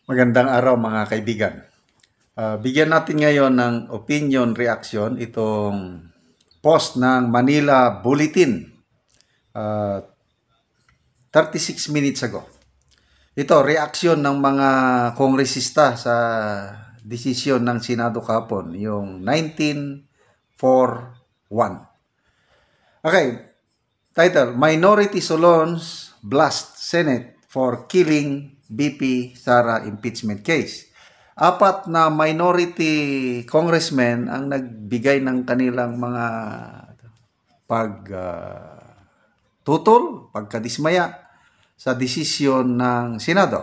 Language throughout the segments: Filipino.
Magandang araw mga kaibigan. Bigyan natin ngayon ng opinion reaction itong post ng Manila Bulletin 36 minutes ago. Ito, reaksyon ng mga kongresista sa desisyon ng Senado kahapon, yung 1941. Okay, title, Minority Solons Blast Senate for Killing BP Sara Impeachment Case. Apat na minority congressmen ang nagbigay ng kanilang mga pagkadismaya sa desisyon ng Senado.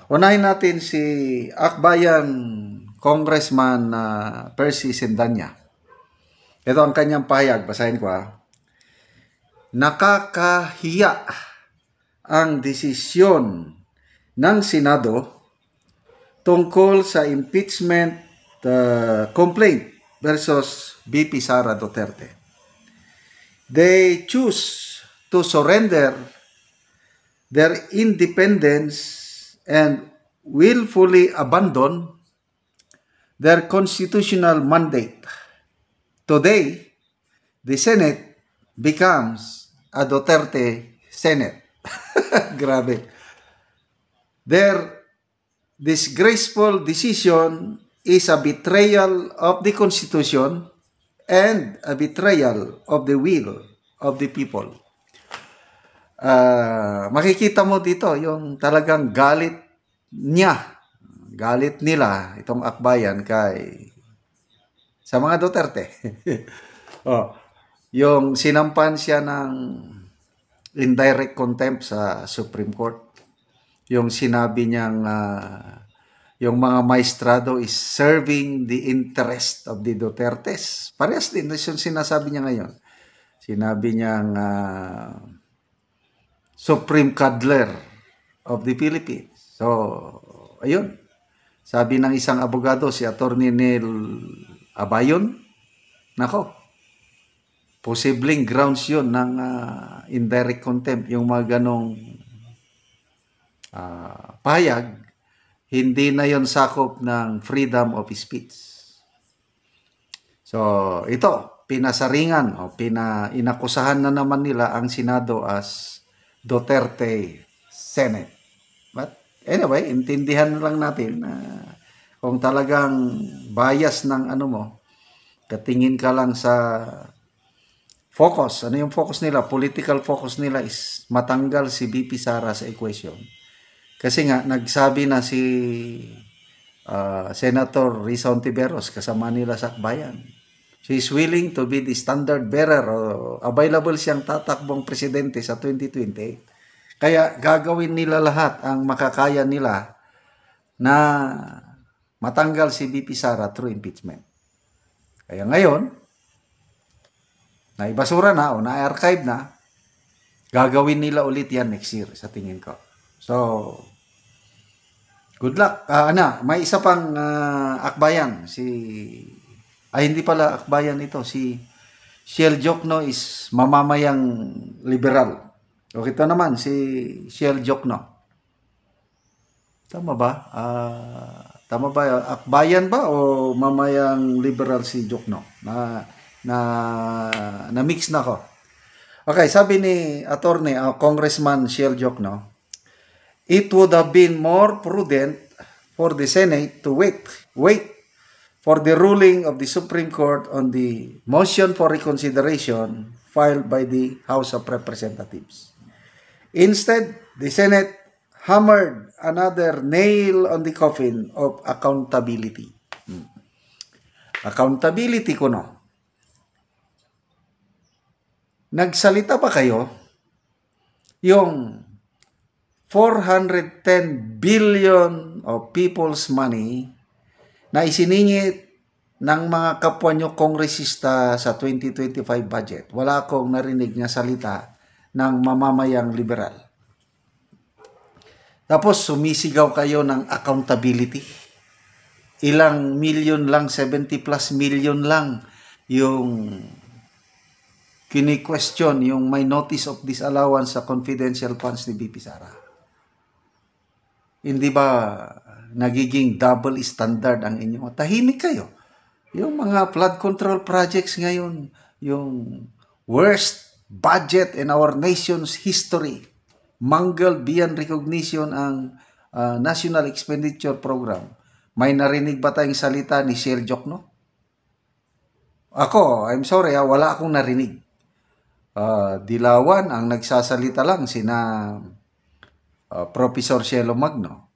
Unahin natin si Akbayan Congressman Percy Sendanya. Ito ang kanyang pahayag. Basahin ko Nakakahiya ang desisyon ng Senado tungkol sa impeachment complaint versus BP Sara Duterte. They choose to surrender their independence and willfully abandon their constitutional mandate. Today, the Senate becomes a Duterte Senate. Grabe. Their disgraceful decision is a betrayal of the Constitution and a betrayal of the will of the people. Makikita mo dito yung talagang galit nila itong akbayan sa mga Duterte. Yung sinampan siya ng indirect contempt sa Supreme Court. Yung sinabi niyang yung mga maestrado is serving the interest of the Dutertes. Parehas din yung sinasabi niya ngayon. Sinabi niyang Supreme Cuddler of the Philippines. So, ayun. Sabi ng isang abogado, si Attorney Neil Abayon, nako, posibleng grounds yun ng indirect contempt, yung mga ganong pahayag, hindi na yon sakop ng freedom of speech. So, ito, pinasaringan o inakusahan na naman nila ang Senado as Duterte Senate. But anyway, intindihan lang natin na kung talagang bias ng katingin ka lang sa focus. Ano yung focus nila? Political focus nila is matanggal si BP Sara sa equation. Kasi nga, nagsabi na si Senator Risa Hontiveros kasama nila sa akbayan. She is willing to be the standard bearer o available siyang tatakbong presidente sa 2028. Kaya gagawin nila lahat ang makakaya nila na matanggal si BP Sara through impeachment. Kaya ngayon, naibasura na o na-archive na, gagawin nila ulit yan next year sa tingin ko. So, good luck. May isa pang akbayan. Hindi pala akbayan ito. Si Shell Jokno is mamamayang liberal. O ito naman, si Shell Jokno. Tama ba? Tama ba? Akbayan ba o mamayang liberal si Jokno? Na mix na ko. Okay, sabi ni Attorney, Congressman Shell Jokno, it would have been more prudent for the Senate to wait for the ruling of the Supreme Court on the motion for reconsideration filed by the House of Representatives. Instead, the Senate hammered another nail on the coffin of accountability. Accountability kuno. Nagsalita pa kayo yung 410 billion of people's money na isiningit ng mga kapwa nyo kongresista sa 2025 budget. Wala akong narinig na salita ng mamamayang liberal. Tapos sumisigaw kayo ng accountability. Ilang million lang, 70 plus million lang yung kini-question, yung may notice of disallowance sa confidential funds ni BP Sara. Hindi ba nagiging double standard ang inyo. Tahimik kayo. Yung mga flood control projects ngayon, yung worst budget in our nation's history, mangled beyond recognition ang National Expenditure Program. May narinig ba tayong salita ni Shell Jokno? Ako, I'm sorry, wala akong narinig. Dilawan ang nagsasalita lang sina Professor Cielo Magno,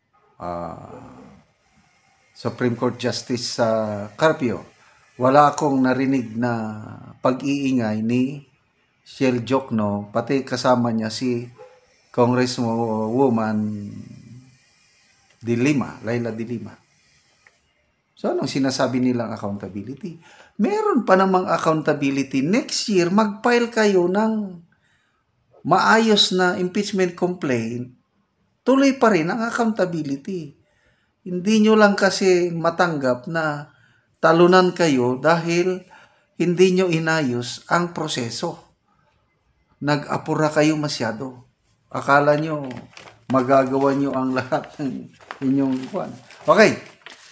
Supreme Court Justice Carpio. Wala akong narinig na pag-iingay ni Shell Jokno, pati kasama niya si Congresswoman Laila De Lima. So, anong sinasabi nilang accountability? Meron pa namang accountability. Next year, mag-file kayo ng maayos na impeachment complaint. Tuloy pa rin ang accountability. Hindi nyo lang kasi matanggap na talunan kayo dahil hindi nyo inayos ang proseso. Nag-apura kayo masyado. Akala nyo magagawa nyo ang lahat ng inyong kwan. Okay.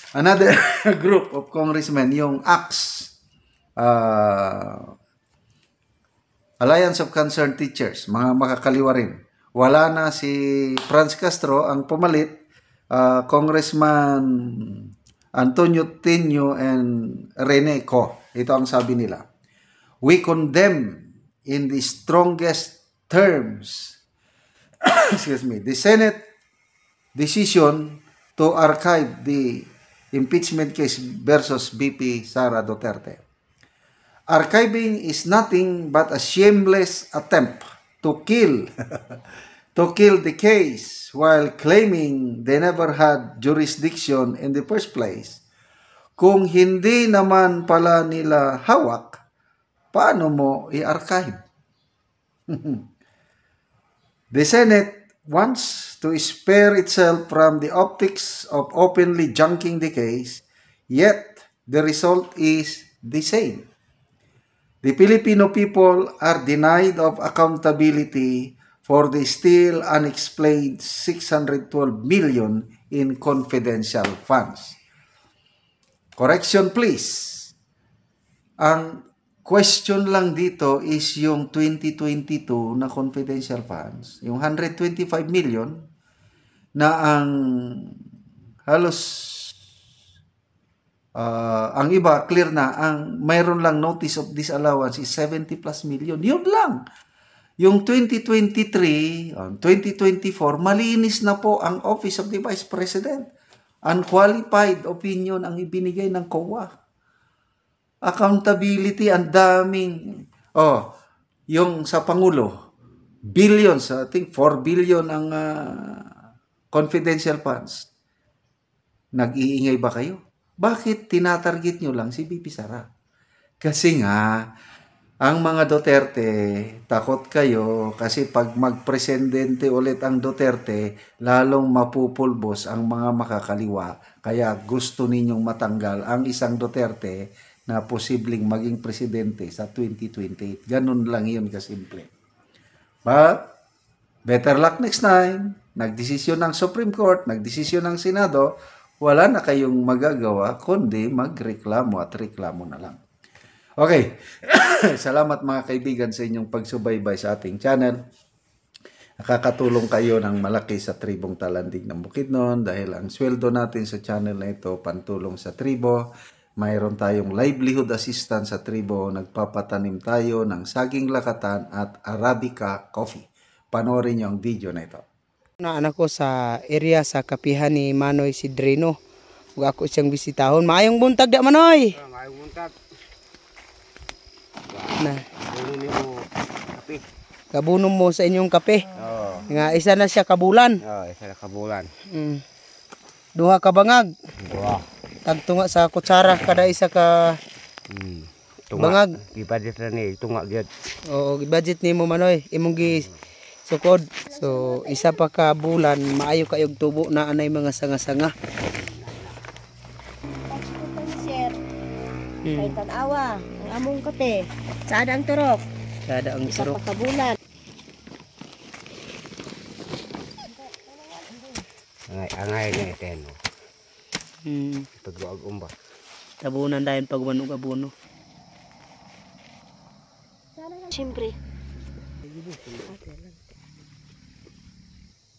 Another group of congressmen, yung ACTS, Alliance of Concerned Teachers, mga makakaliwa rin. Wala na si Franz Castro, ang pumalit, Congressman Antonio Tenyo and Rene Co. Ito ang sabi nila. We condemn in the strongest terms the Senate decision to archive the impeachment case versus VP Sara Duterte. Archiving is nothing but a shameless attempt to kill the case while claiming they never had jurisdiction in the first place. Kung hindi naman pala nila hawak, paano mo i-archive? The Senate wants to spare itself from the optics of openly junking the case, yet the result is the same. The Filipino people are denied of accountability for the still unexplained 612 million in confidential funds. Correction please. Ang question lang dito is yung 2022 na confidential funds, yung 125 million na ang halos ang iba clear na, ang mayroon lang notice of disallowance is 70 plus million. Yun lang. Yung 2023, 2024, malinis na po ang Office of the Vice President. Unqualified opinion ang ibinigay ng COA. Accountability, ang daming, yung sa Pangulo, billions, I think 4 billion ang confidential funds. Nag-iingay ba kayo? Bakit tinatarget nyo lang si VP Sara? Kasi nga, ang mga Duterte, takot kayo kasi pag mag-presidente ulit ang Duterte, lalong mapupulbos ang mga makakaliwa. Kaya gusto ninyong matanggal ang isang Duterte na posibleng maging presidente sa 2028. Ganun lang yun kasimple. But, better luck next time. Nagdesisyon ng Supreme Court, nagdesisyon ng Senado, wala na kayong magagawa kundi magreklamo at reklamo na lang. Okay. Salamat mga kaibigan sa inyong pagsubaybay sa ating channel. Nakakatulong kayo ng malaki sa tribong Talandig ng Bukidnon dahil ang sweldo natin sa channel na ito pantulong sa tribo. Mayroon tayong livelihood assistance sa tribo. Nagpapatanim tayo ng saging lakatan at Arabica coffee. Panoorin niyo ang video na ito. Anak ko sa area sa kapihan ni Manoy Sidrino. Huwag ako siyang bisitahon. Maayong buntag da Manoy! Maayong buntag. Na. Bununin mo kape. Kabunom mo sa inyong kape. Oo. Nga isa na siya kabulan. Oo, isa na kabulan. Duha ka bangag. Duha. Tagtunga sa kutsara kada isa ka bangag. Ibudget na ni, tunga gyud. Oo, budget nimo Manoy. Imong gi sukod. So isa pa ka bulan maayo kayog tubo na anay mga sanga-sanga. Sir, kay tanawa, ang among kape. Sada ang turok. Sada ang Isa surok. pa kabulan. Angay na iten. Pagluag umba. Tabunan dahil pag wanog abono. Siyempre.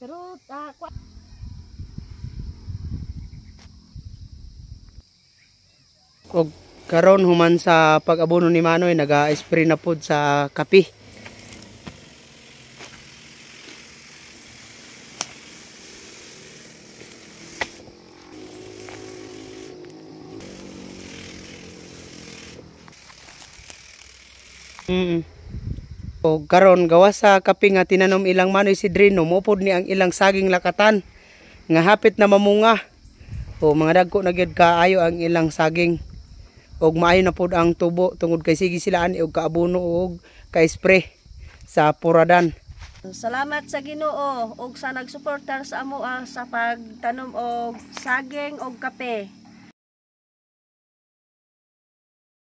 Pero, Og karon human sa pag-abono ni Manoy, naga-spray na pod sa kapi. O karon gawas sa kapi nga tinanom ilang Manoy si Drino, mupod ni ang ilang saging lakatan nga hapit na mamunga. O mga dagko na gyud kaayo ang ilang saging. Og maayo na pod ang tubo tungod kay sige sila ani og kaabono og ka-spray sa puradan. salamat sa Ginoo ug sa nagsuportar sa amo sa pagtanom og saging og kape.